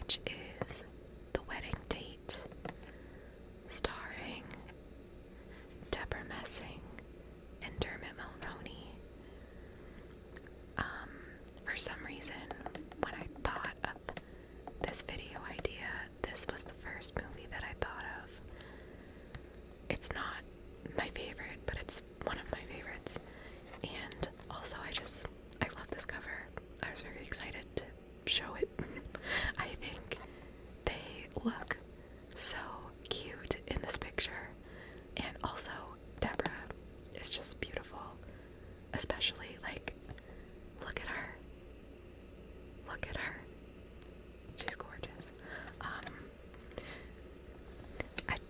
which is The Wedding Date, starring Deborah Messing and Dermot Mulroney. For some reason, when I thought of this video idea, this was the first movie that I thought of. It's not my favorite, but it's one of my favorites. And also, I love this cover. I was very excited to show it. I think they look so cute in this picture. And also, Deborah is just beautiful. Especially, like, look at her. Look at her. She's gorgeous. I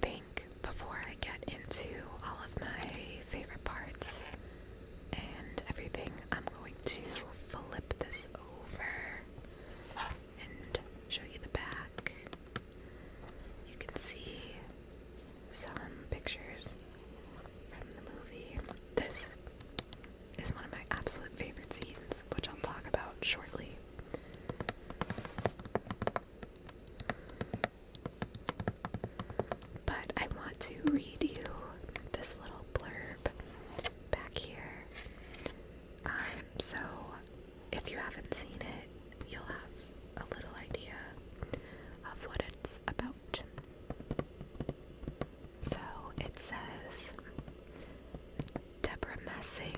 think before I get into all of my favorite parts and everything, I'm going to flip this over and show you the back. You can see some pictures from the movie. This is one of my absolute favorite scenes, which I'll talk about shortly. But I want to read you this little blurb back here. So if you haven't seen it, you'll have a little idea of what it's about. So it says, Deborah Messing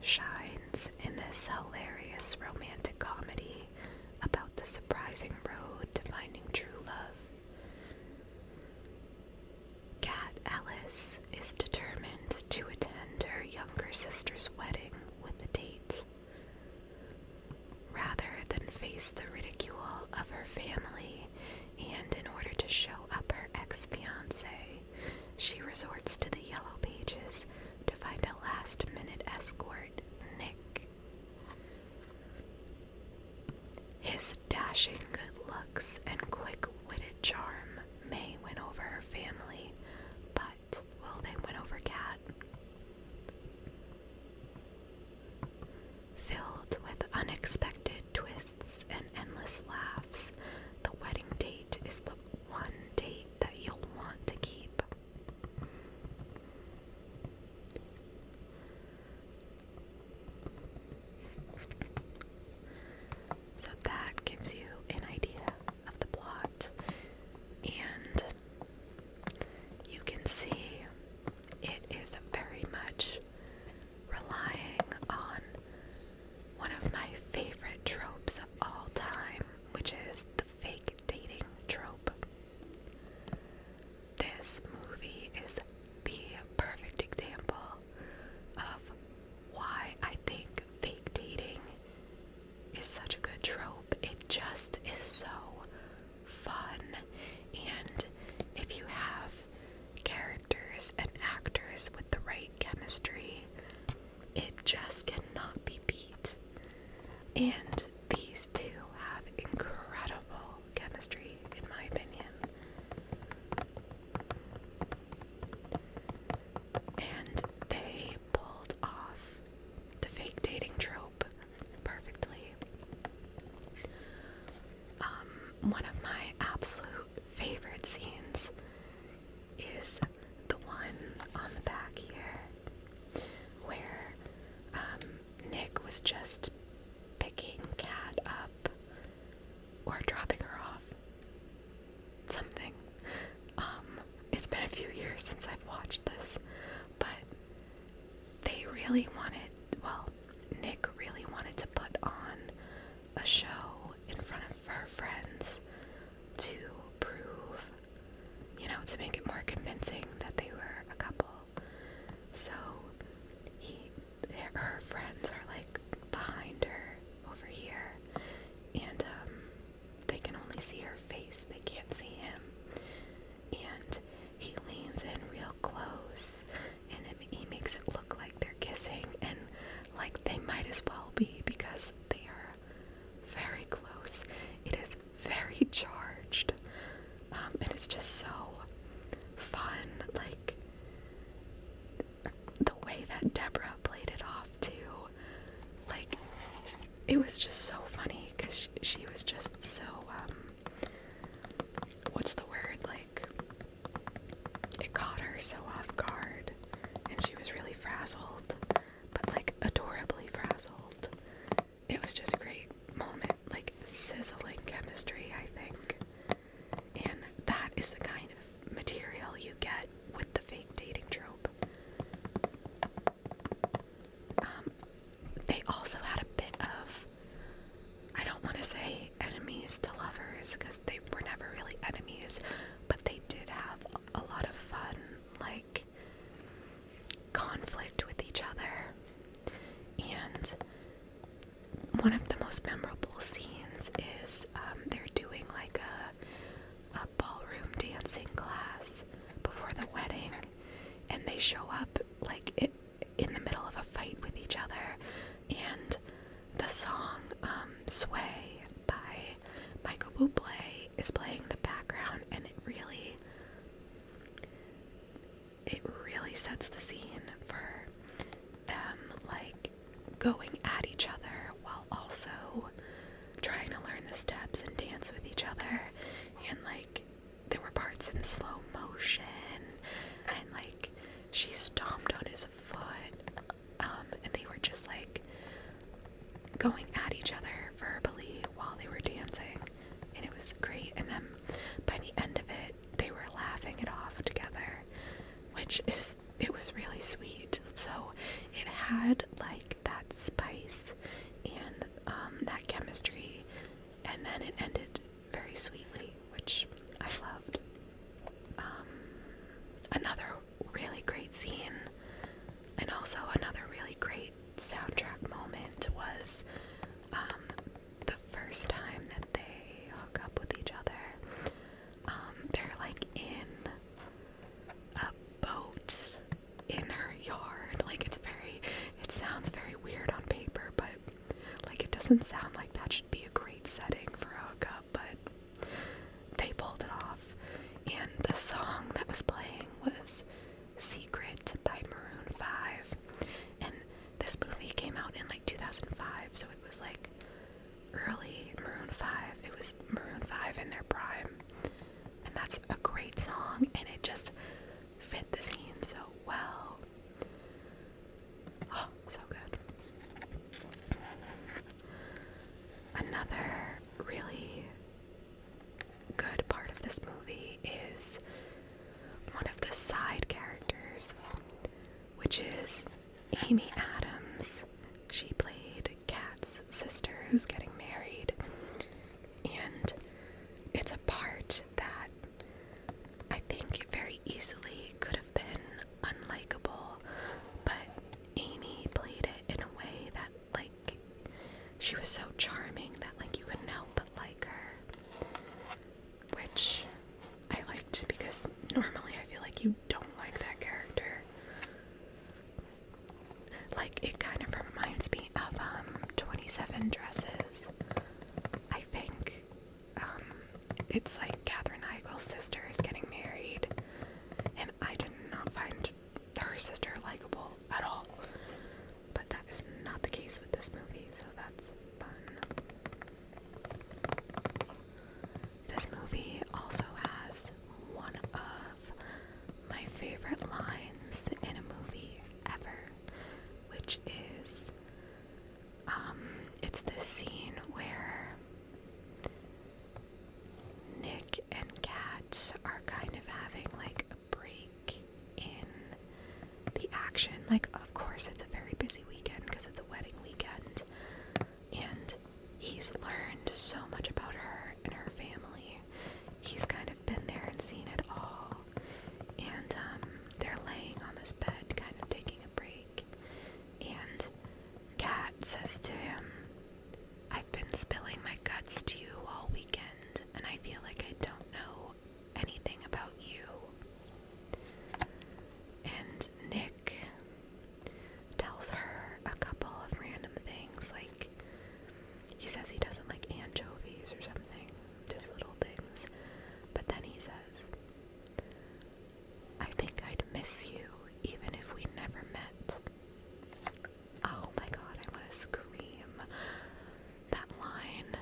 shines in this hilarious romantic comedy about the surprising road to finding true love. Kat Ellis is determined to attend her younger sister's wedding with a date. Rather than face the ridicule of her family, and in order to show up her ex-fiancé, she resorts to the Yellow Pages to find a last-minute escort, Nick. His dashing good looks and quick-witted charm may win over her family, but will they win over Kat? Filled with unexpected twists and endless laughs, The Wedding Date is the one date that you'll want to keep. So that gives you an idea of the plot, and you can see it is very much relying on one of my favorite tropes of all time, which is the fake dating trope. This movie is the perfect example of why I think fake dating is such a good trope. It just is so fun, and if you have characters and actors with the right chemistry, it just cannot be beat. And these two have incredible chemistry, in my opinion. And they pulled off the fake dating trope perfectly. One of my absolute favorite scenes is the one on the back here, where Nick was just picking Kat up or dropping her off. Something. It's been a few years since I've watched this, but they really wanted, well, Nick really wanted to put on a show in front of her friends to prove, to make it more convincing that they were a couple. So her friends are like behind her over here, and they can only see her face, they can't see him. And he leans in real close, and he makes it look like they're kissing, and like they might as well be, because they are very close. It is very charged, and it's just so fun. Like, the way that Deborah played it off too, like, it was just so funny, because she was just so sisters because they were never really enemies, but they did have a lot of fun, like, conflict with each other. And one of the most memorable scenes is they're doing like a ballroom dancing class before the wedding, and they show up like in the middle of a fight with each other, and the song Sway by Michael Bublé is playing in the background, and it really sets the scene for them like going at each other while also trying to learn the steps and dance with each other. And like there were parts in slow motion, and like she stomped on his foot, and they were just like going at each other verbally while they were dancing, and it was great. And then by the end of it, they were laughing it off together, it was really sweet. So it had like that spice and that chemistry, and then it ended very sweetly, which I loved. Another really great scene, and also another really great soundtrack moment, was the first time that they hook up with each other. They're like in a boat in her yard. Like it sounds very weird on paper, but like it doesn't sound like that should be a great setting for a hookup, but they pulled it off. And the song that was playing was Secret by Maroon 5. And this movie came out in like 2005, so it was like early Maroon 5. It was Maroon 5 in their prime. And that's a great song, and it just fit the scene so well. Oh, so good. Another really good part of this movie is one of the side characters, which is Amy Adams. She played Kat's sister who's getting married, and it's a part that I think very easily could have been unlikable, but Amy played it in a way that like she was so charming that like you couldn't help but like her, which I liked because normally I feel like you don't like that character. Like it kind of reminds me of 27 Dresses. I think it's like Katherine Heigl's sister is getting married, and I did not find her sister likable at all, but that is not the case with this movie, so that's fun. This movie also has one of my favorite lines in a movie ever, which is it's this scene where Nick and Kat are kind of having like a break in the action. Like, of course, it's a very busy weekend because it's a wedding weekend, and he's learned so much about her and her family. He's kind of been there and seen it all, and they're laying on this bed kind of taking a break, and Kat says to him, "I've been spilling my guts to you all weekend, and I feel like I don't know anything about you." And Nick tells her a couple of random things, like he says he doesn't like anchovies or something, just little things. But then he says, "I think I'd miss you even if we never met." Oh my god, I want to scream. That line.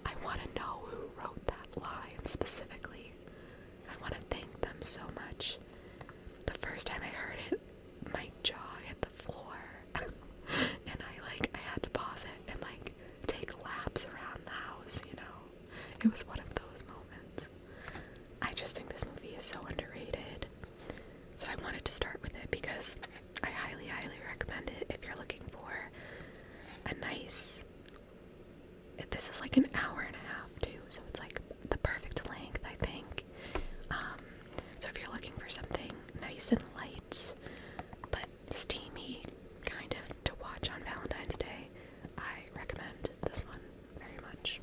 I want to know who wrote that line specifically. I want to thank them so much. The first time I heard it, my jaw hit the floor. And I had to pause it and like take laps around the house, you know. It was one of those moments. I just think this movie is so underrated. So I wanted to start with it because I highly, highly recommend it if you're looking for a nice... This is like an hour and a half too, so it's like the perfect length, I think. So if you're looking for something nice and light, but steamy, kind of, to watch on Valentine's Day, I recommend this one very much.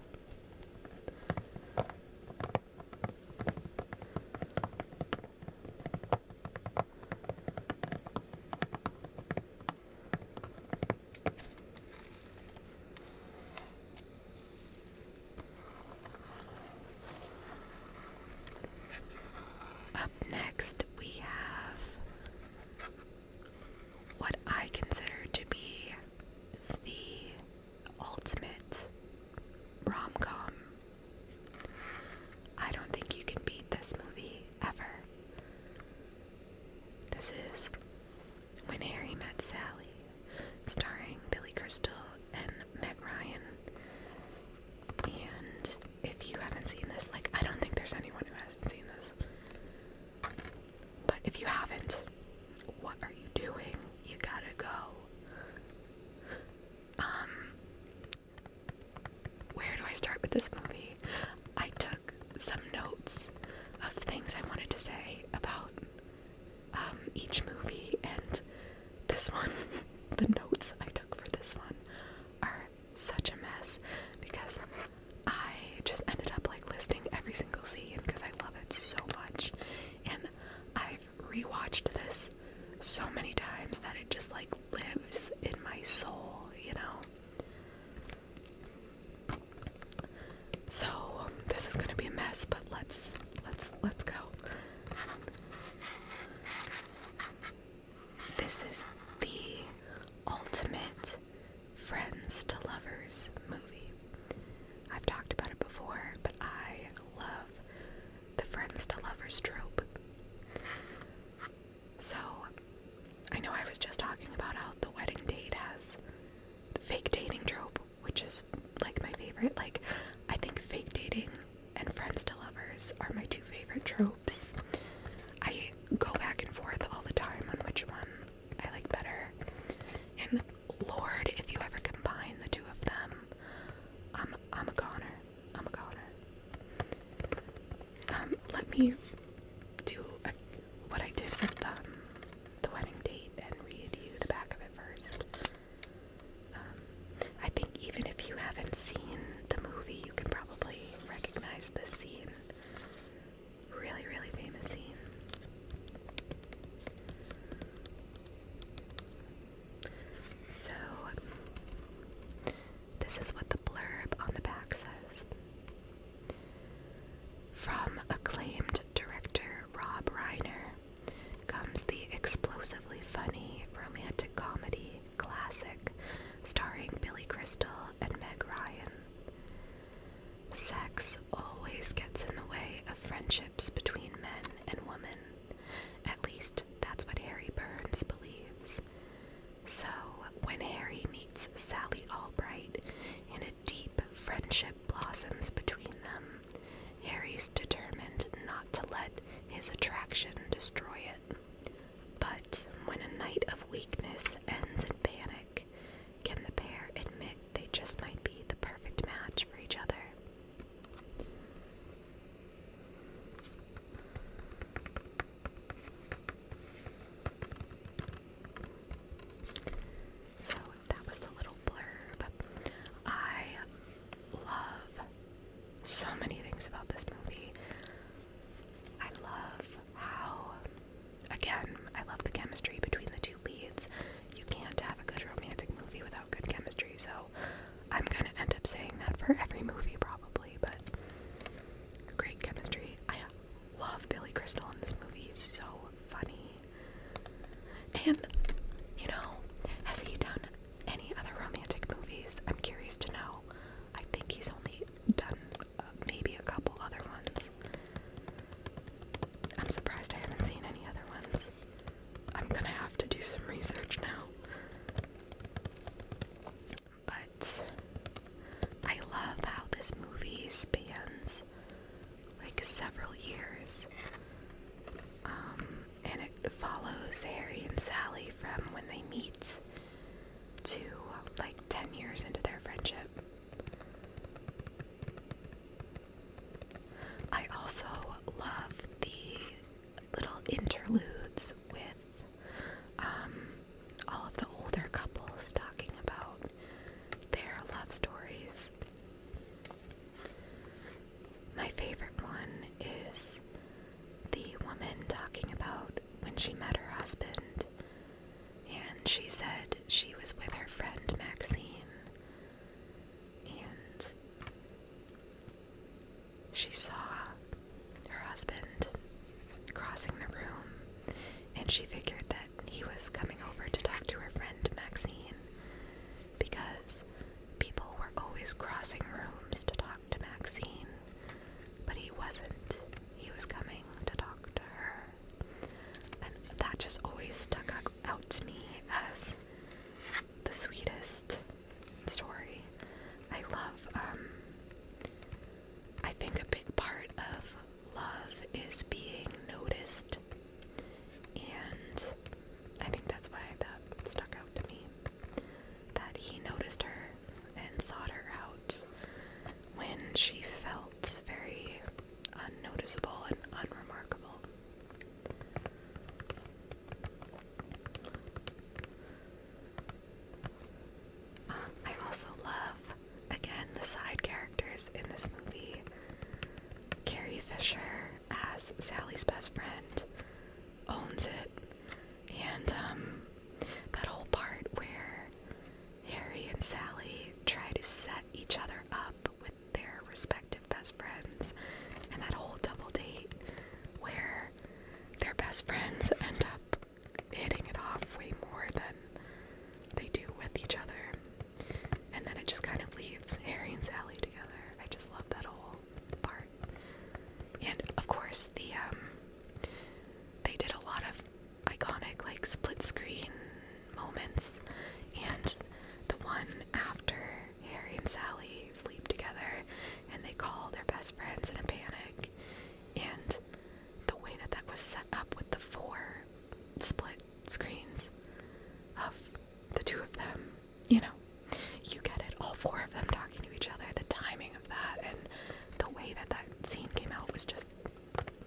Up next, we have what I consider to be the ultimate rom-com. I don't think you can beat this movie ever. This is When Harry Met Sally, starring Billy Crystal and Meg Ryan. And if you haven't seen this, like, I don't think there's anyone who hasn't seen this. But if you haven't, what are you doing? You gotta go. Where do I start with this movie? I took some notes of things I wanted to say about each movie, and this one, the notes I took for this one are such a mess because I just ended up like listing every single scene because I love it so much, and I've rewatched this so many times that it just like lives in my soul, you know? So this is gonna be a mess, but let's go. This is the ultimate friends to lovers movie. I've talked about it before, but I love the friends to lovers trope. So I know I was just talking about how the wedding date has the fake dating trope, which is like my favorite. Like, I think fake dating and friends to lovers are my two favorite tropes. I go back and forth all the time on which one I like better. And Lord, if you ever combine the two of them, I'm a goner. I'm a goner. Let me do what I did with the wedding date and read you the back of it first. I think even if you haven't seen the movie, you can probably recognize this scene. Really, really famous scene. So, this is what the blurb on the back says. From acclaimed director Rob Reiner comes the explosively funny romantic comedy classic starring Billy Crystal and Meg Ryan. Sex always gets in the way of friendships between men and women. At least that's what Harry Burns believes. So, when Harry meets Sally Albright and a deep friendship blossoms between them, Harry's determined not to let his attraction destroy it. But when a night of weakness ends in panic, can the pair admit they just might be the perfect match for each other? So that was the little blurb. I love so many things about this movie. I love how, again, I love the chemistry between the two leads. You can't have a good romantic movie without good chemistry, so I'm gonna end up saying that for every movie probably, but great chemistry. I love Billy Crystal in this movie. He's so funny. And, you know, has he done any other romantic movies? I'm curious to know. I think he's only done maybe a couple other ones. I'm surprised I haven't seen any other ones. I'm gonna have to do some research now. But I love how this movie spans like several years. And it follows Harry and Sally from when they meet to like 10 years into their friendship. also love the little interludes with all of the older couples talking about their love stories. My favorite one is the woman talking about when she met her husband, and she said she was with her friend Maxine, and she saw her husband crossing the room, and she figured that he was coming over to talk to her friend Maxine, because people were always crossing rooms to talk to Maxine, but he wasn't. He was coming to talk to her. And that just always stuck out to me as the sweetest story. I love, I think a big part of love is being noticed, and I think that's why that stuck out to me, that he noticed her and sought her out when she felt very unnoticeable and unremarkable. I also love, again, the side characters in this movie. Carrie Fisher as Sally's best friend owns it, and that whole part where Harry and Sally try to set each other up with their respective best friends, and that whole double date where their best friends end up hitting it off way more than they do with each other, and then it just kind of leaves Harry and Sally together. I just love that whole part. And of course they did a lot of iconic like split screen moments, and the one after Harry and Sally sleep together and they call their best friends in a panic, and the way that was set up with the 4 split screens of the 2 of them, you know, you get it, all 4 of them talking to each other, the timing of that and the way that scene came out was just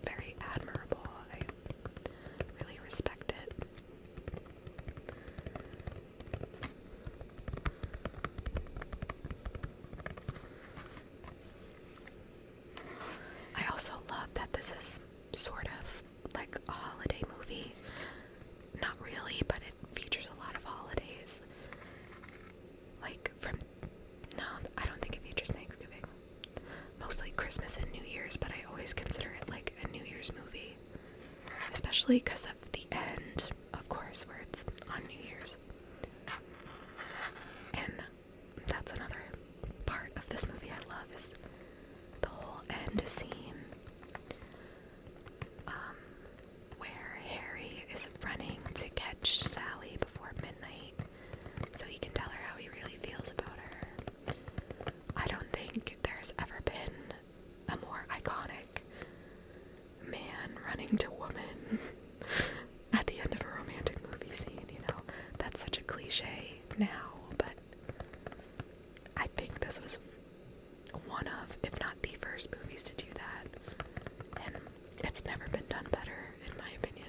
very admirable. I really respect it. I also love that this is sort of like a holiday movie. Not really, but it features a lot of holidays. Like no, I don't think it features Thanksgiving. Mostly Christmas and New Year's, but I always consider it like a New Year's movie. Especially because of the end, of course, where it's on New Year's. And that's another part of this movie I love, is the whole end scene. Where Harry is running to catch Sally before midnight so he can tell her how he really feels about her. I don't think there's ever been a more iconic man running to woman at the end of a romantic movie scene, you know? That's such a cliche now, but I think this was one of, if not the first movies to do that, and it's never been done better, in my opinion.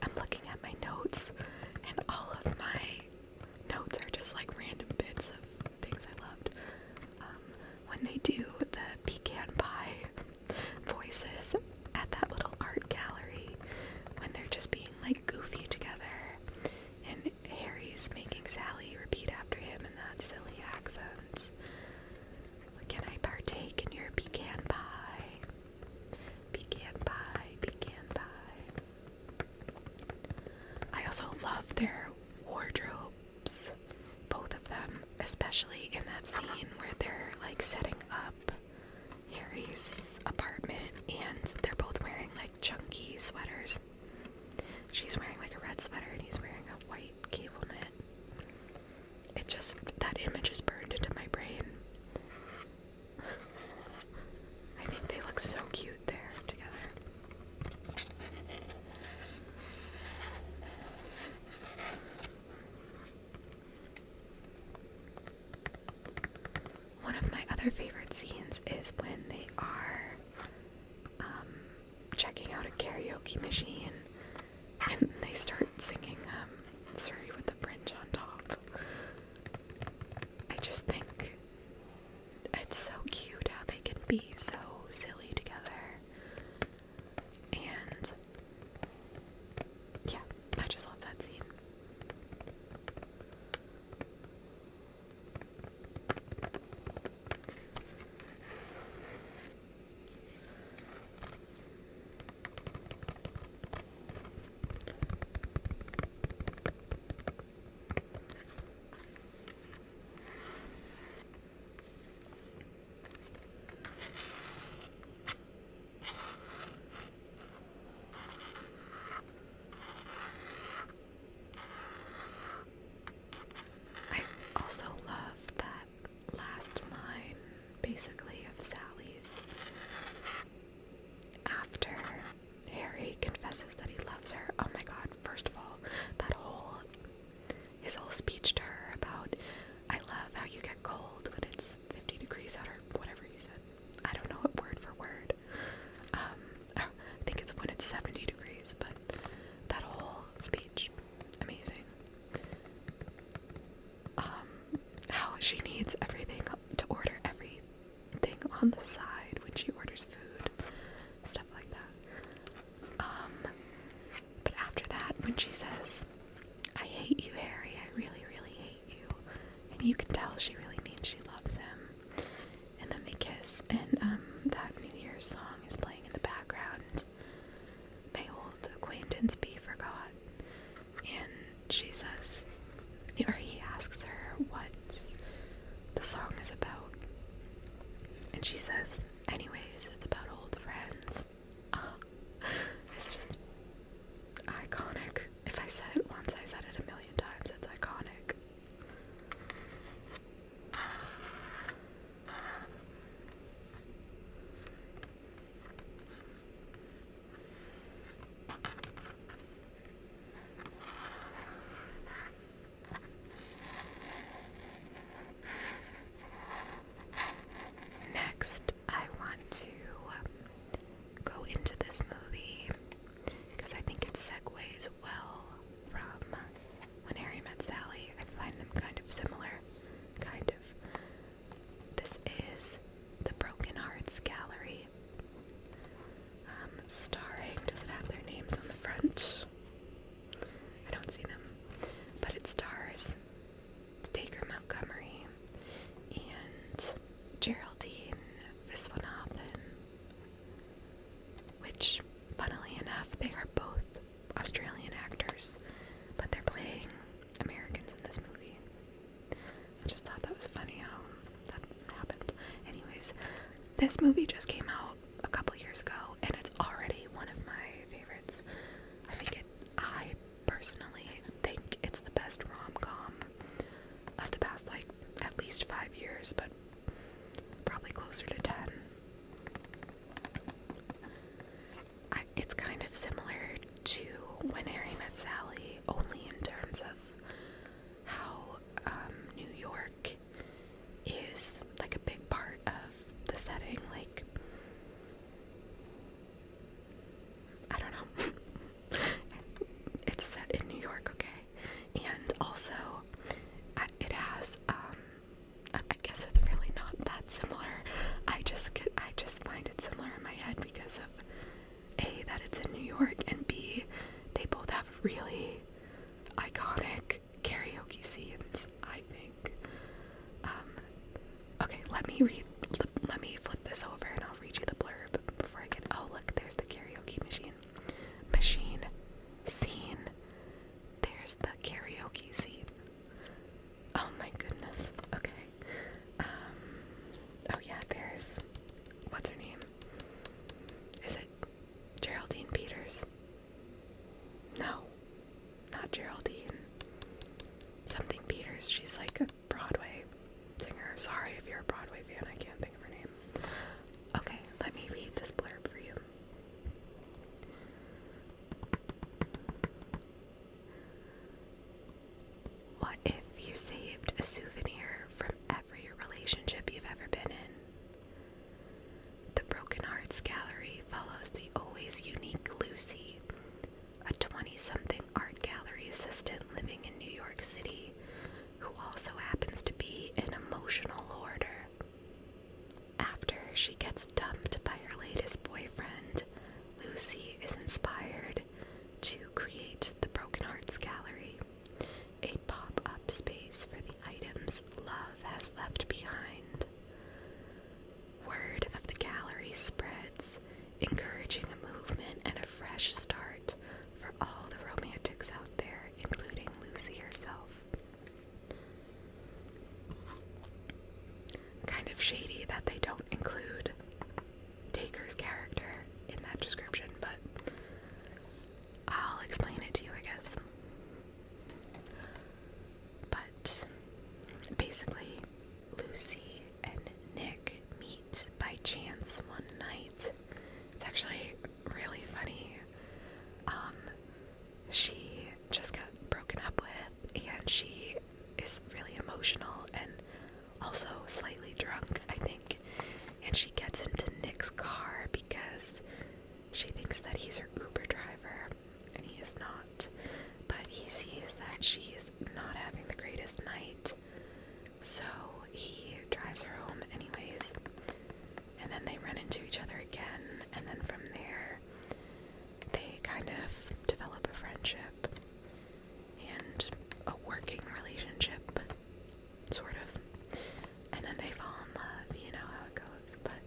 I'm looking at my notes, and all of my notes are just like random bits of things I loved. When they do the pecan pie voices at that little art gallery, when they're just being like goofy together, and Harry's making Sally repeat after him in that silly accent. Can I partake in your pecan pie? Pecan pie, pecan pie. I also love their wardrobes, both of them, especially in that scene where they're like setting up Harry's apartment and they're both wearing like chunky sweaters. She's wearing like a red sweater and he's wearing a white cable knit. It just, that image is burned into my brain. I think they look so cute there together. other favorite scenes is when they are checking out a karaoke machine and they start singing Surrey with the Fringe on Top. I just think it's so cute how they can be so silly together. And yeah, I just love that scene. I also love that last line, basically, of Sally's. After Harry confesses that he loves her, oh my god, first of all, his whole speech to her about, I love how you get cold when it's 50 degrees out, or whatever he said. I don't know it word for word. I think it's when it's 70 degrees, but that whole speech, amazing. How she needs everything to order everything on the side when she orders food, stuff like that. But after that, when she says, I hate you, Harry, I really, really hate you, and you can tell she really means she loves him, and then they kiss, and that New Year's song is playing in the background, May Old Acquaintance Be Forgot, and she says, or he asks her what the song is about, and she says, anyways, it's about old friends. It's just iconic. If I said it once, I said it a million times. It's iconic. Next, I want to go into this movie because I think it segues well from When Harry Met Sally. I find them kind of similar. Kind of. This is The Broken Hearts Gallery. Starring, does it have their names on the front? I don't see them. But it stars Dacre Montgomery and Geraldine Viswanathan, which, funnily enough, they are both Australian actors, but they're playing Americans in this movie. I just thought that was funny how that happened. Anyways, this movie just came out a couple years ago, and it's already one of my favorites. I personally think it's the best rom-com of the past, like, at least 5 years, but probably closer to 10. It's kind of similar to When Harry Met Sally, only in terms of how New York is like a big part of the setting. Like, I don't know. It's set in New York, okay? And also, it has, I guess it's really not that similar. I just find it similar in my head because of A, that it's in New York, and B, they both have really iconic karaoke scenes, I think. Okay, let me flip this over and I'll read you the blurb before I get, oh look, there's the karaoke machine. Scene. There's the karaoke scene. Oh my goodness. Okay. Oh yeah, there's, what's her name? Is it Geraldine Peters? No, not Geraldine. Something Peters. She's like a Broadway singer. Sorry if you're a Broadway fan, I can't think of her name. Okay, let me read this blurb for you. What if you saved a souvenir from every relationship you've ever been in? Arts Gallery follows the always unique Lucy, a 20-something art gallery assistant living in New York City, who also happens to be an emotional hoarder. After she gets dumped by her latest boyfriend, Lucy is inspired to create the Broken Hearts Gallery, a pop-up space for the items love has left behind. Word of the gallery spreads, encouraging a movement and a fresh start for all the romantics out there, including Lucy herself. Kind of shady that they don't include Dacre's character in that description, but I'll explain it to you, I guess. But basically, Lucy and Nick meet by chance one night. It's actually really funny. She just got broken up with, and she is really emotional and also slightly drunk, I think. And she gets into Nick's car because she thinks that he's her Uber driver, and he is not. But he sees that she's not having the greatest night, so he drives her home anyways. And then they run into each other again, and then from there, they kind of develop a friendship and a working relationship, sort of. And then they fall in love, you know how it goes. But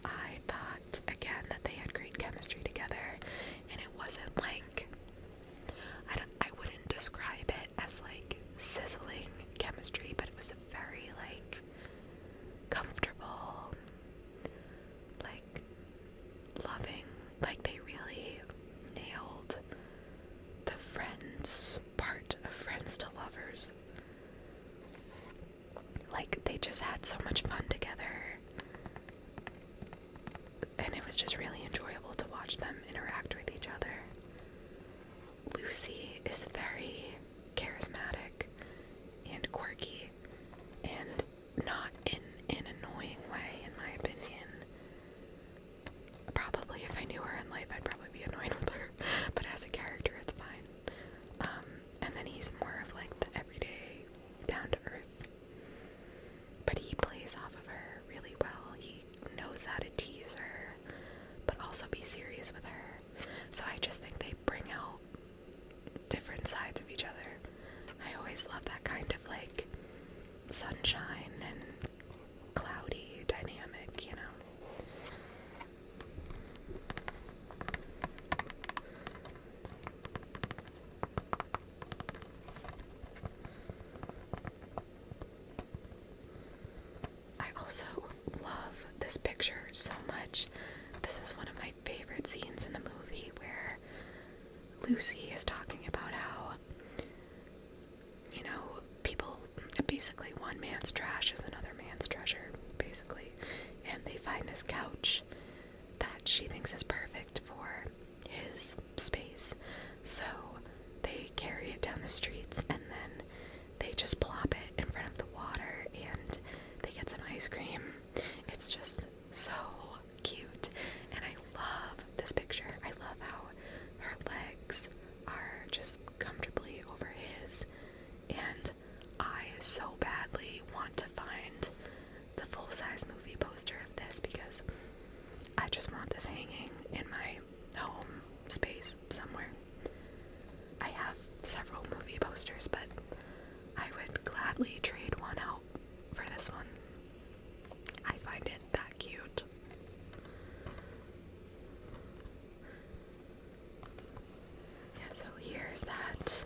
I thought, again, that they had great chemistry together, and it wasn't like, I wouldn't describe it as like sizzling chemistry, but it was a very like comfortable, like loving, like they really nailed the friends part of friends to lovers. Like they just had so much fun together, and it was just really enjoyable to watch them interact with each other. Lucy is very charismatic and quirky, and not in an annoying way, in my opinion. Probably if I knew her in life, I'd probably be annoyed with her, but as a character, it's fine. And then he's more of like the everyday, down-to-earth, but he plays off of her really well. He knows how to tease her, but also be serious with her. So I just think they bring out different sides of each other. I always love that kind of like sunshine and cloudy dynamic, you know. I also love this picture so much. This is one of my favorite scenes in the movie where Lucy is talking about how, you know, people, basically one man's trash is another man's treasure, basically. And they find this couch that she thinks is perfect for his space. So they carry it down the streets, and then they just plop it in front of the water, and they get some ice cream. It's just so cute, and I love this picture. I love how her legs are just comfortably over his, and I so badly want to find the full-size movie poster of this because I just want this hanging in my home space somewhere. I have several movie posters, but I would gladly trade one out for this one. I find it that cute. Yeah, so here's that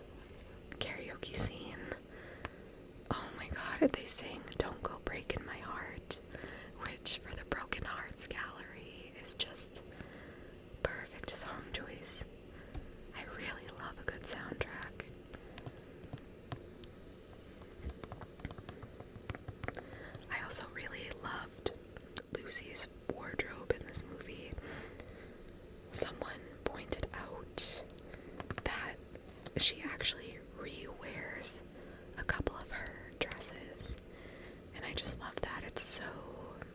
karaoke scene. Oh my god, they sing "Don't Go Breaking My Heart," which for the Broken Hearts Gallery is just perfect song choice. I really love a good soundtrack. I also really loved Lucy's wardrobe in this movie. Someone pointed out that she actually re-wears a couple of her dresses, and I just love that. It's so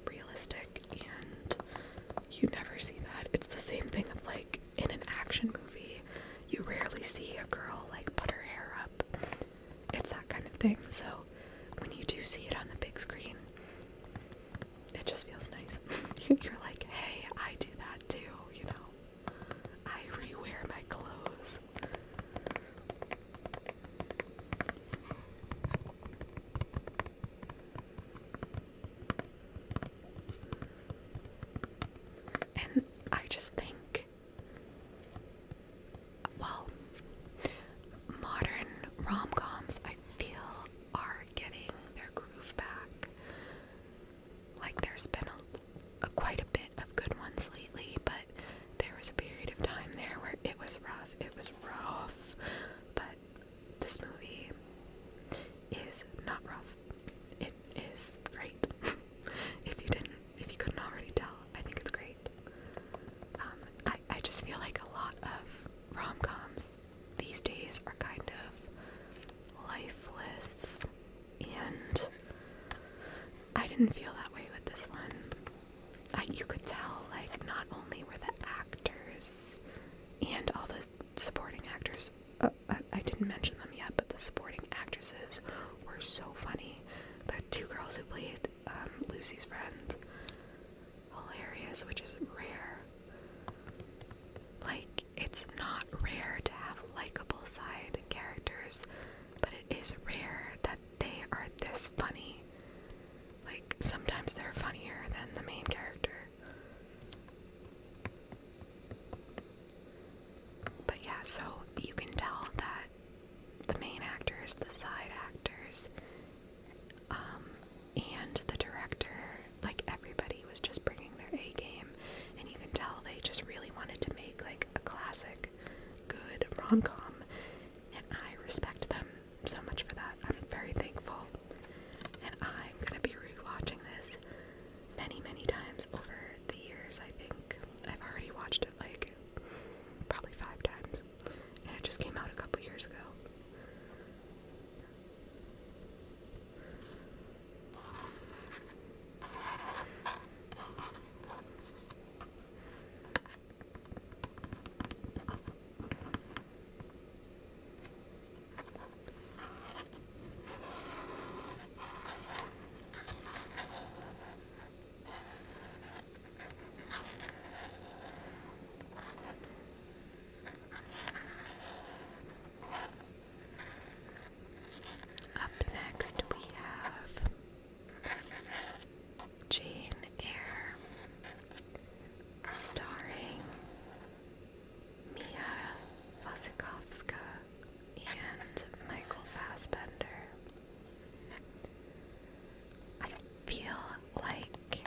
realistic and unique. thing, so when you do see it on the big screen, it just feels nice. You're like, hey, I do that too, you know. I rewear my clothes. And I just think, well, modern rom-coms, I feel, are getting their groove back. Like, there's been quite a bit of good ones lately, but there was a period of time there where it was rough. It was rough. But this movie is not rough. It is great. If you couldn't already tell, I think it's great. I just feel like a lot of rom-coms these days are kind of lifeless, and I didn't feel that way with this one. You could tell, like, not only were the actors and all the supporting actors, I didn't mention them yet, but the supporting actresses were so funny. The two girls who played Lucy's friends, hilarious, which is rare. Like, it's not rare to have likable side characters, but it is rare that they are this funny. Like, sometimes they're funnier than the main character. But yeah, so you can tell that the main actors, the side actors, and the director, like, everybody was just bringing their A game, and you can tell they just really wanted to make, like, a classic, good rom-com, and I respect them so much for that. I'm very thankful, and I'm gonna be rewatching this many, many times over the years. I think I've already watched it, like, probably 5 times, and it just came out a couple years ago. Up next we have Jane Eyre, starring Mia Wasikowska and Michael Fassbender. I feel like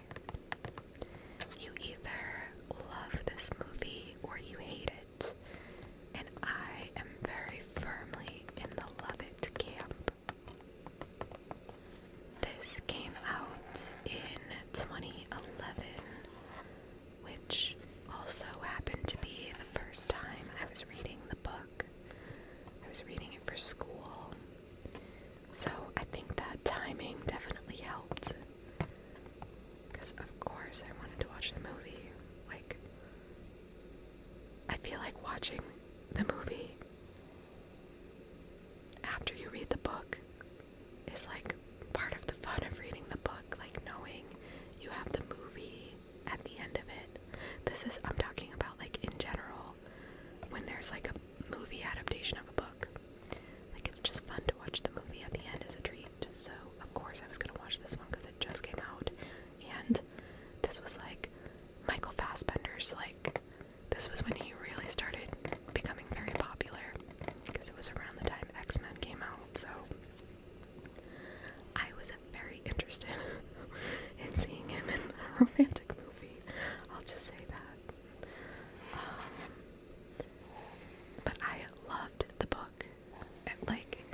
you either love this movie or you hate it, and I am very firmly in the love it camp. This came out in 2011, which also happened to be the first time I was reading the book. I was reading it for school, so I think that timing definitely helped, because of course I wanted to watch the movie. Like, I feel like watching the movie after you read the book is like part of the fun of reading the book, like knowing you have the movie at the end of it. I'm talking about, like, in general, when there's like a movie adaptation of a book. Like, it's just fun to watch the movie at the end as a treat. So of course I was gonna watch this one because it just came out, and this was like Michael Fassbender's, like, this was when he really started becoming very popular, because it was around the time X-Men came out, so I was very interested in seeing him in a romantic movie. I'll just say that. But I loved the book. Like,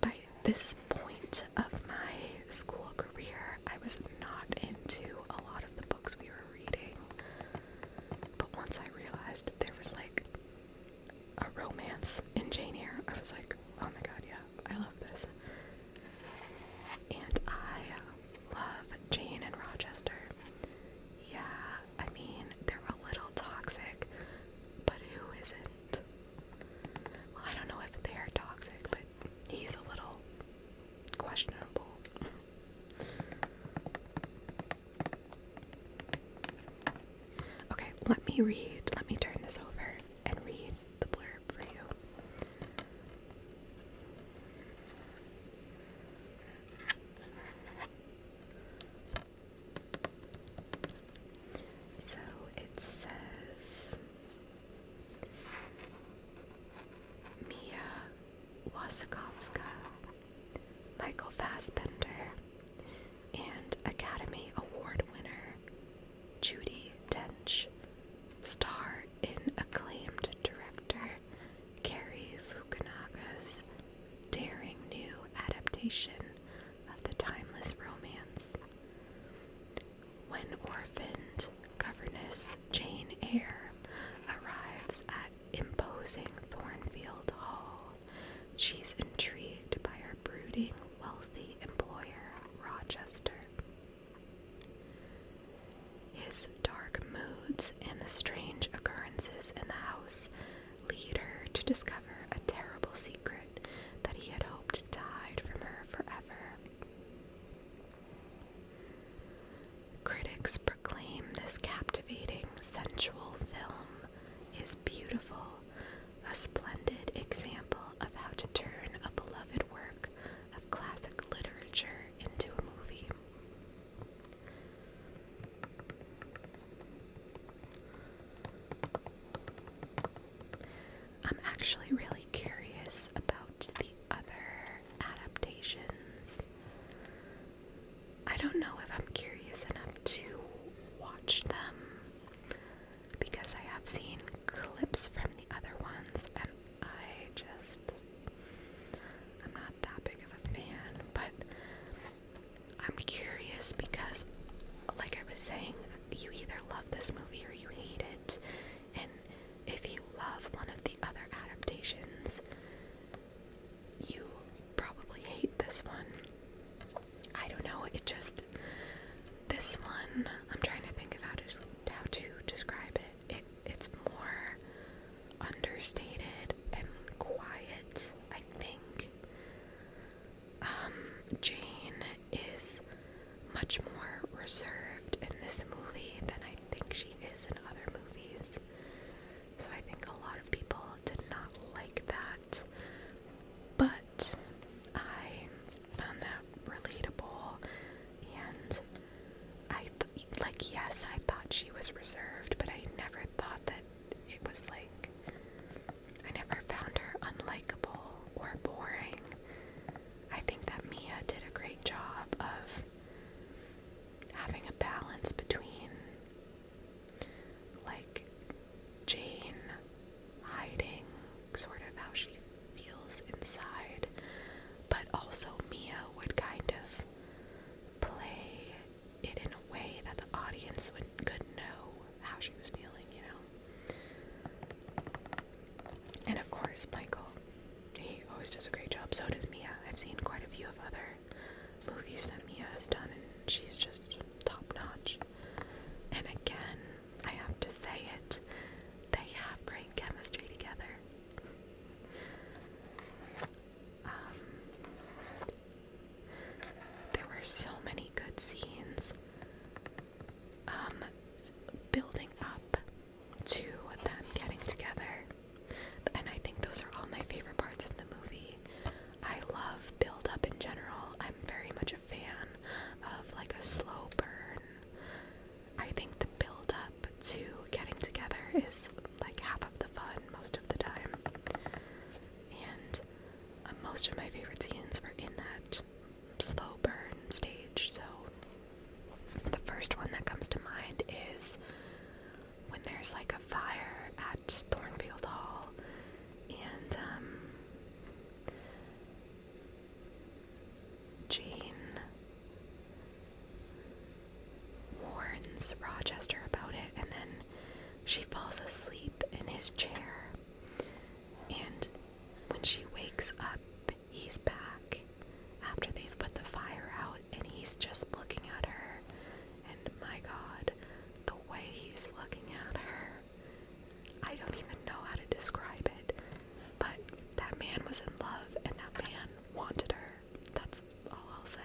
by this point of my school career, I was not into a lot of the books we were reading. But once I realized there was, like, a romance in Jane Eyre, I was like, oh my god, yeah, I love this. And I love Jane and Rochester. Yeah, I mean, they're a little toxic, but who isn't? Well, I don't know if they're toxic, but he's a little let me turn this over and read the blurb for you. So it says, Mia Wasikowska, Michael Fassbender, and Academy Award winner Judi Dench star in acclaimed director Cary Fukunaga's daring new adaptation of the timeless romance. When orphaned governess Jane Eyre arrives at imposing Thornfield Hall, she's intrigued by her brooding, wealthy employer, Rochester. His dark moods and the strange occurrences in the house lead her to discover a terrible secret that he had hoped to hide from her forever. Critics proclaim this captivating, sensual film is beautiful, a splendid example of how to turn a beloved work of classic literature into a movie. I'm actually really curious about the other adaptations. I don't know if I'm curious enough to watch them because I have seen clips from the other ones and I'm not that big of a fan, but I'm curious because, like I was saying, you either love this movie or you hate it, and if you love one of the other adaptations, you probably hate this one. I don't know, this one, I'm trying to think of how to describe it. It's more understated and quiet, I think. Jane is much more reserved in this movie than I think she is in other movies. So I think a lot of people did not like that. But I found that relatable, and yes, I thought she was reserved, but I never thought that it was I never found her unlikable or boring. I think that Mia did a great job of having a balance between Jane hiding sort of how she feels inside, but also Mia would kind of play it in a way that the audience could know how she was feeling, you know. And of course, Michael, he always does a great job. So does Mia. I've seen quite a few of other movies that Mia has done, and she's just top notch. And again, I have to say it, they have great chemistry together. There were so many good scenes building up to them getting together, and I think those are all my favorite parts of the movie. I love build up in general. I'm very much a fan of a slow burn. I think the build up to getting together is half of the fun most of the time, and most of my favorite scenes were in that slow burn stage. So the first one that comes to mind is when there's a fire at Thornfield Hall, and Jane warns Rochester about it, and then she falls asleep in his chair, and when she wakes up, he's back after they've put the fire out, and he's just looking at her, and my God, the way he's looking at her, I don't even know how to describe it, but that man was in love, and that man wanted her. That's all I'll say.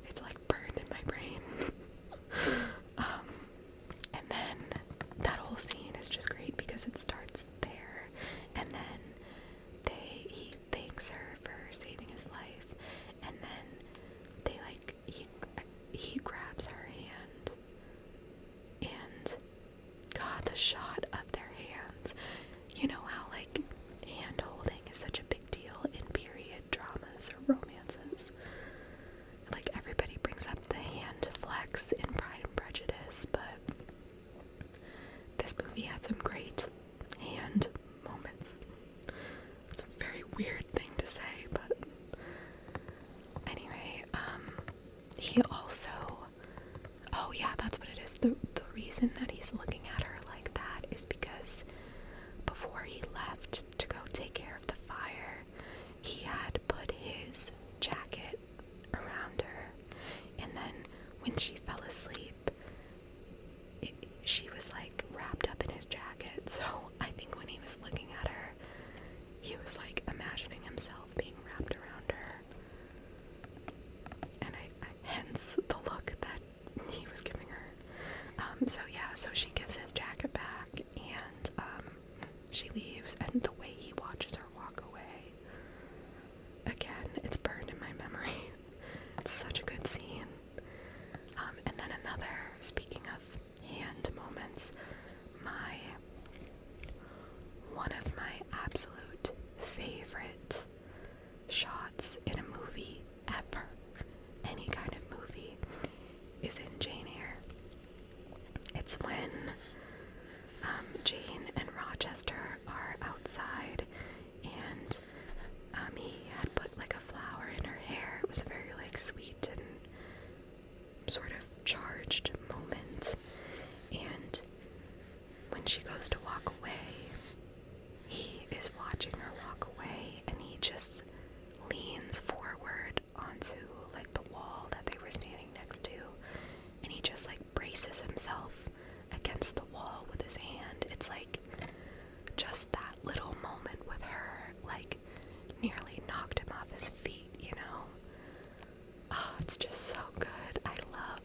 It's burned in my brain. And then that weird thing to say, but anyway, he also, oh yeah, that's what it is. The reason that he's looking at her like that is because before he left to go take care of the fire, he had put his jacket around her, and then when she fell asleep, she was like wrapped up in his jacket. So I think when he was looking at her, he was like imagining himself being wrapped around her, and I hence the look that he was giving her. So yeah, so she gives his jacket back, and she leaves, and the way he watches her walk away, again, it's burned in my memory. It's such a good scene. And then another, speaking of hand moments, one of my absolute favorite shots in a movie ever, any kind of movie, is in Jane Eyre. It's when Jane and Rochester are outside, and he had put like a flower in her hair. It was a very like sweet and sort of charged moment, and when she goes to walk away, he is watching her walk away, and he just leans forward onto like the wall that they were standing next to, and he just like braces himself against the wall with his hand. It's like just that little moment with her like nearly knocked him off his feet, you know? Oh, it's just so good. I love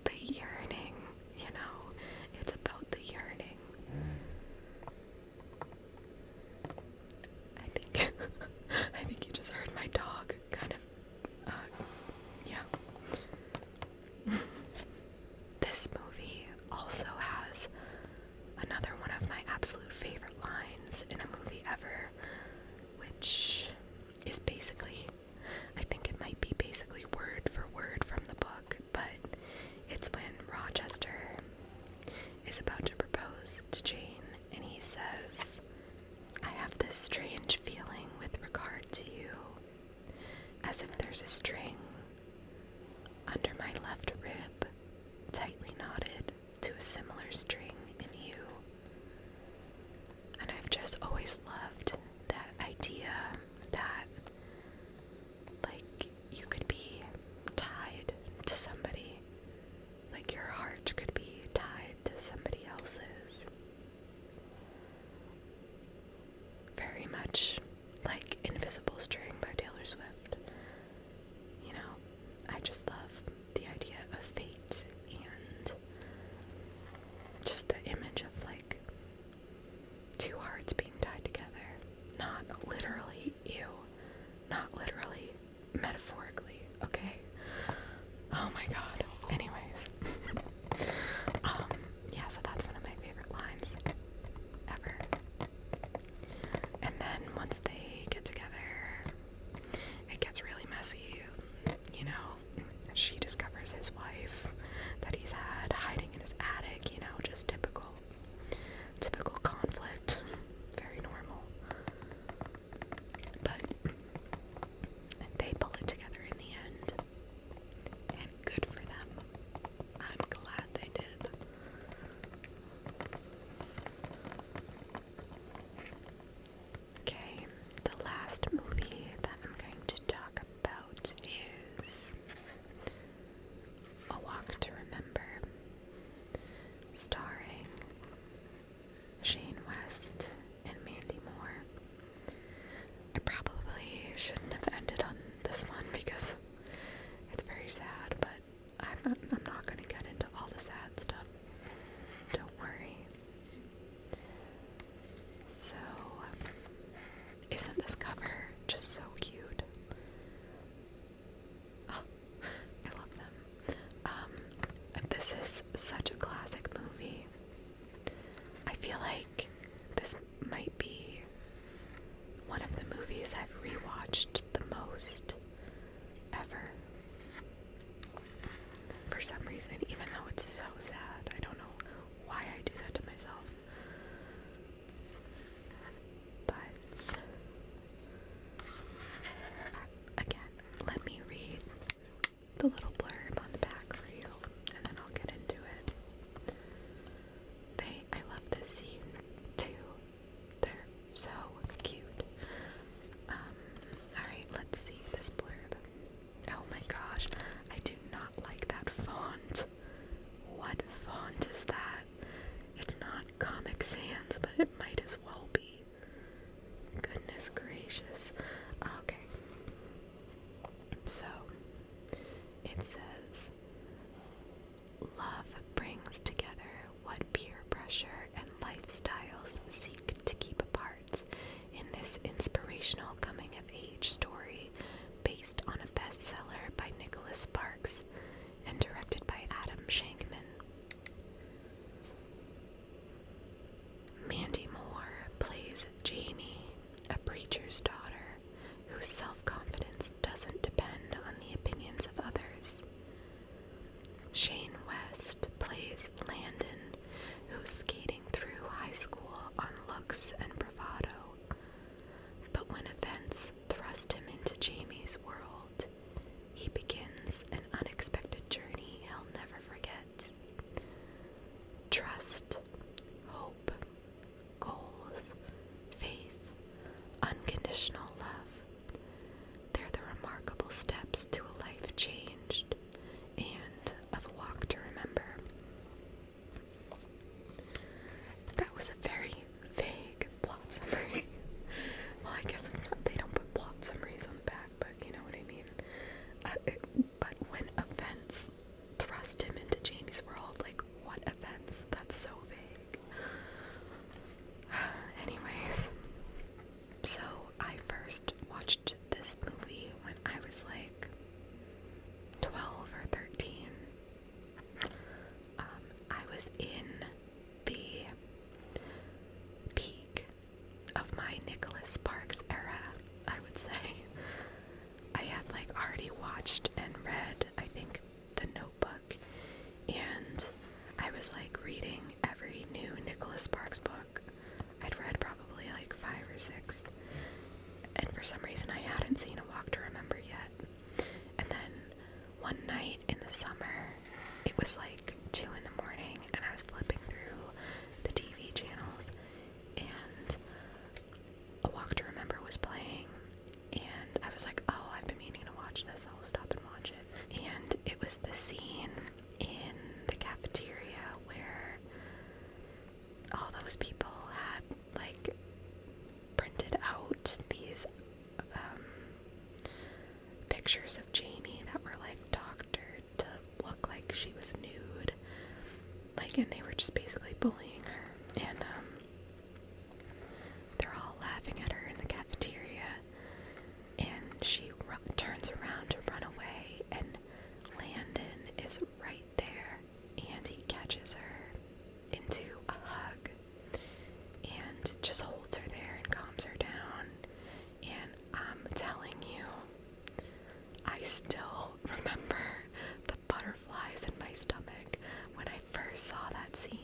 the yearning, you know? It's about the yearning. I think you just heard my dog kind of, yeah. This movie also has another one of my absolute favorite lines in a movie ever, which is basically, I think it might be basically word for word from the book, but it's when Rochester is about to propose to Jane, and he says, "I have this strange feeling with regard to you, as if there's a string under my left rib tightly knotted to a similar string in you." And I've just always loved that idea that, like, you could be tied to somebody, like your heart could be tied to somebody else's. Very much like Invisible String by Taylor Swift. You know, I just love the idea of fate and just the image of like two hearts being tied together. Not literally, ew. Not literally, metaphorically, okay? Oh my god. Anyways. Yeah, so that's one of my favorite lines ever. And then once they get together, it gets really messy. You know, she discovers his wife that he's had hiding in his attic, you know, just typical conflict. Very normal. But they pull it together in the end. And good for them. I'm glad they did. Okay, the last movie that I'm going to talk about is A Walk to Remember, starring Shane West and Mandy Moore. I probably shouldn't have ended on this one because it's very sad, but I'm not going to get into all the sad stuff. Don't worry. So, isn't this cover just so cute? Oh, I love them. This is such a classic movie. I feel like this might be one of the movies I've rewatched the most ever. For some reason, even though it's so sad. I don't know why I do that to myself. But and I hadn't seen A Walk to Remember yet. And then one night in the summer, it was like 2 in the morning, and I was flipping through the TV channels, and A Walk to Remember was playing, and I was like, oh, I've been meaning to watch this, I'll stop and watch it. And it was the scene in the cafeteria where all those people had, like, printed out these pictures of Jamie that were, like, doctored to look like she was nude. Like, and they were just basically bullying her. And, they're all laughing at her in the cafeteria. And she turns around to run away, and Landon is right there. And he catches her into a hug and just holds her there and calms her down. And I'm telling you, I still remember the butterflies in my stomach when I first saw that scene.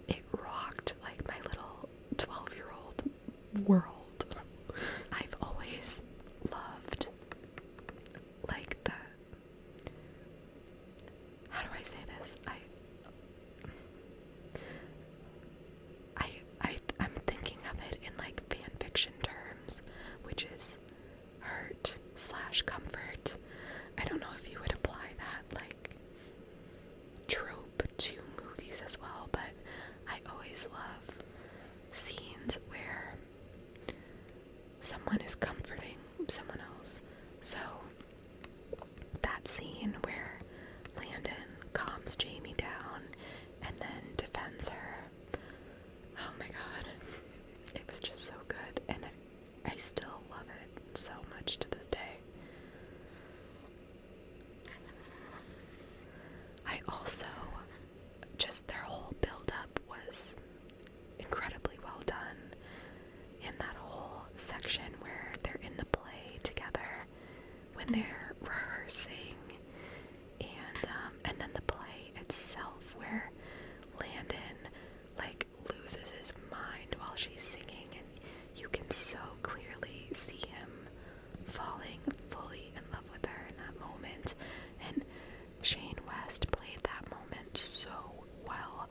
It rocked like my little 12-year-old world. I've always loved, like, how do I say this? I'm thinking of it in, like, fan fiction terms, which is hurt / comfort. I don't know if you would apply that, like, trope to movies as well, but I always love scenes where someone is comforting someone else. So, that scene where Landon calms Jamie down and then defends her, oh my god, it was just so good, and I still love it so much to this day. I also, just their whole build-up was incredibly well done. In that whole section where they're in the play together, when they're rehearsing, and then the play itself where Landon, like, loses his mind while she's singing, and you can so clearly see him falling fully in love with her in that moment. And Shane West played that moment so well.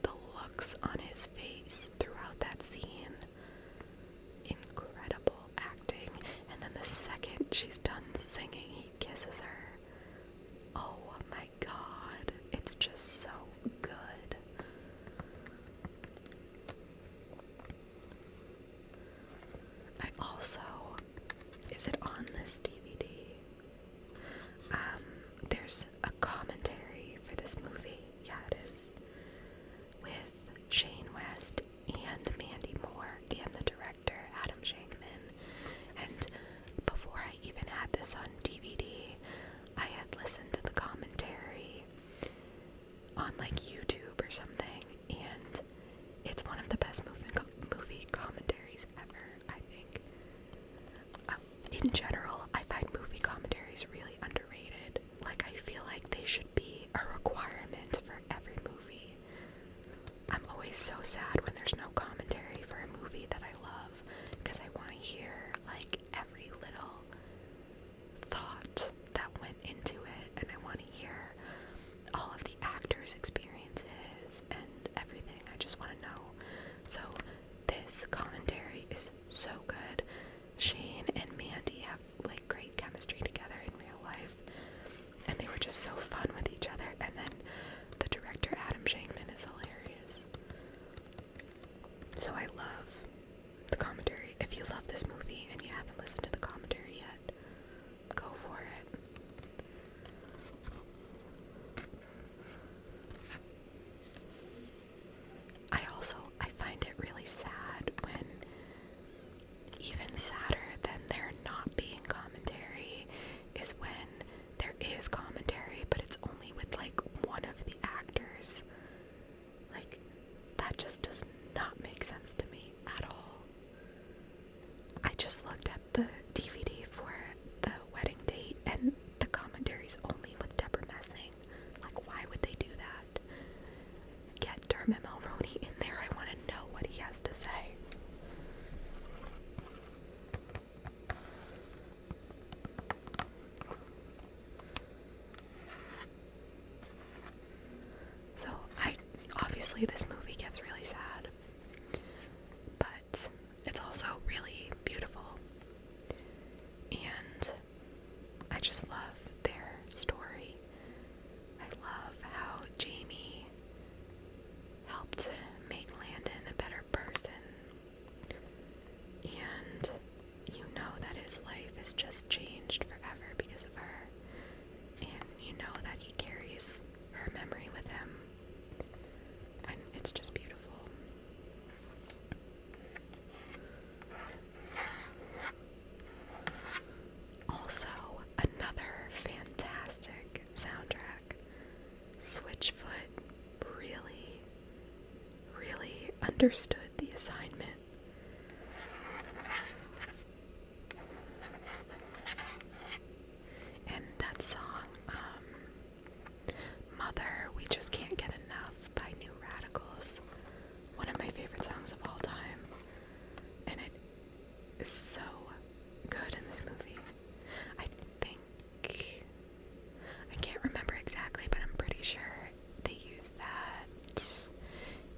The looks on his face throughout that scene, incredible acting. And then the second she's done singing, he kisses her. Oh my god, it's just so good. I also, is it on this DVD? There's a commentary for this movie. Yeah, it is. With Shane West and Mandy Moore and the director, Adam Shankman. And before I even had this on DVD, I had listened to the commentary on, like, YouTube or something, and it's one of the best movie commentaries ever, I think. In general, I find movie commentaries really underrated. Like, I feel like they should be a requirement for every movie. I'm always so sad when there's no commentary for a movie that I love, because I want to hear, like, every little thought that went into it, and I want to hear all of the actors' experiences and everything. I just want to know. So this commentary is so good. Shane and Mandy have, like, great chemistry together in real life, and they were just so fun with each other. And then the director, Adam Shankman, is hilarious. So I love the commentary. If you love this movie and you haven't listened to the commentary yet, go for it. I find it really sad when, even sadder than there not being commentary, is when there is commentary, but it's only with, like, one of the actors. Like, that just does not make sense to me at all. I just looked at the DVD for the wedding date, and the commentary's only with Deborah Messing. Like, why would they do that? Get Dermot Mulroney in there. I want to know what he has to say. eventually this movie gets really sad, but it's also really beautiful, and I just love their story. I love how Jamie helped make Landon a better person, and you know that his life has just changed forever because of her, and you know that he carries her memory with him, and it's just beautiful. Also, another fantastic soundtrack. Switchfoot really, really understood the assignment. And that song, Mother, We Just Can't Get Enough by New Radicals, one of my favorite songs of all time. And it is so good in this movie. I think, I can't remember exactly, but I'm pretty sure they use that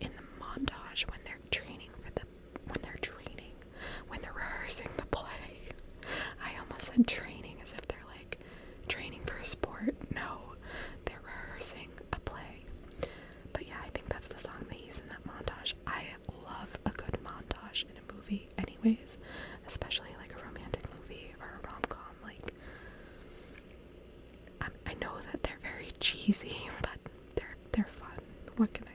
in the montage when they're when they're rehearsing the play. I almost said training as if they're like training for a sport. No, they're rehearsing a play. But yeah, I think that's the song they use in that montage. I love a good montage in a movie anyways, especially like a romantic movie or a rom-com. Like, I know that they're very cheesy, but they're fun. What can